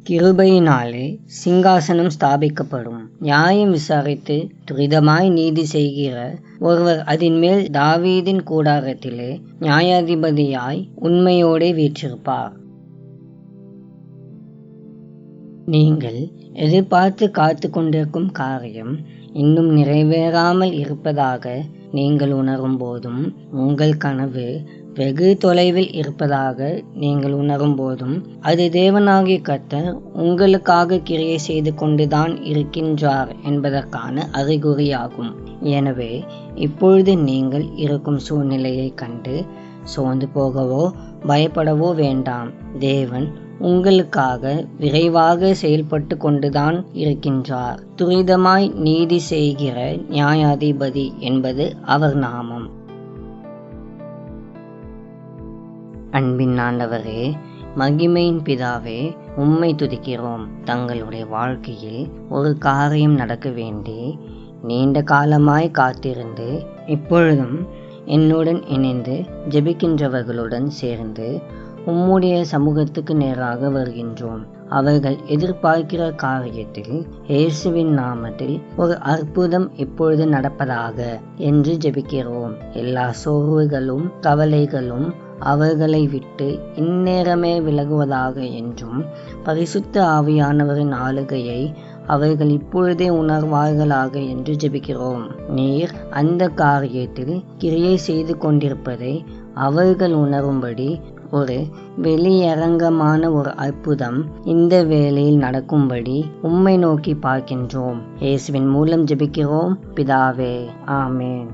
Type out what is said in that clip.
கிருபையினாலே சிங்காசனம் ஸ்தாபிக்கப்படும். நியாயம் விசாரித்து துரிதமாய் நீதி செய்கிற ஒருவர் அதின் மேல் தாவீதின் கூடாரத்திலே நியாயாதிபதியாய் உண்மையோடே வீற்றிருப்பார். நீங்கள் எதிர்பார்த்து காத்து கொண்டிருக்கும் காரியம் இன்னும் நிறைவேறாமல் இருப்பதாக நீங்கள் உணரும் போதும், உங்கள் கனவு வெகு தொலைவில் இருப்பதாக நீங்கள் உணரும் போதும், அது தேவனாகிய கர்த்தர் உங்களுக்காக கிரியை செய்து கொண்டுதான் இருக்கின்றார் என்பதற்கான அறிகுறியாகும். எனவே இப்பொழுது நீங்கள் இருக்கும் சூழ்நிலையை கண்டு சோர்ந்து போகவோ பயப்படவோ வேண்டாம். தேவன் உங்களுக்காக விரைவாக செயல்பட்டு கொண்டுதான் இருக்கின்றார். துரிதமாய் நீதி செய்கிற நியாயாதிபதி என்பது அவர் நாமம். அன்பின் ஆண்டவரே, மகிமையின் பிதாவே, உம்மை துதிக்கிறோம். தங்களுடைய வாழ்க்கையில் ஒரு காரியம் நடக்க வேண்டி நீண்ட காலமாய் காத்திருந்து இப்பொழுதும் என்னுடன் இணைந்து ஜெபிக்கின்றவர்களுடன் சேர்ந்து உம்முடைய சமூகத்துக்கு நேராக வருகின்றோம். அவர்கள் எதிர்பார்க்கிற காரியத்தில் இயேசுவின் நாமத்தில் ஒரு அற்புதம் இப்பொழுது நடப்பதாக என்று ஜெபிக்கிறோம். எல்லா சோர்வுகளும் கவலைகளும் அவர்களை விட்டு இந்நேரமே விலகுவதாக என்றும், பரிசுத்த ஆவியானவரின் ஆளுகையை அவர்கள் இப்பொழுதே உணர்வார்களாக என்று ஜெபிக்கிறோம். நீர் அந்த காரியத்தில் கிரியை செய்து கொண்டிருப்பதை அவர்கள் உணரும்படி ஒரு வெளியரங்கமான ஒரு அற்புதம் இந்த வேளையில் நடக்கும்படி உம்மை நோக்கி பார்க்கின்றோம். இயேசுவின் மூலம் ஜெபிக்கிறோம் பிதாவே, ஆமென்.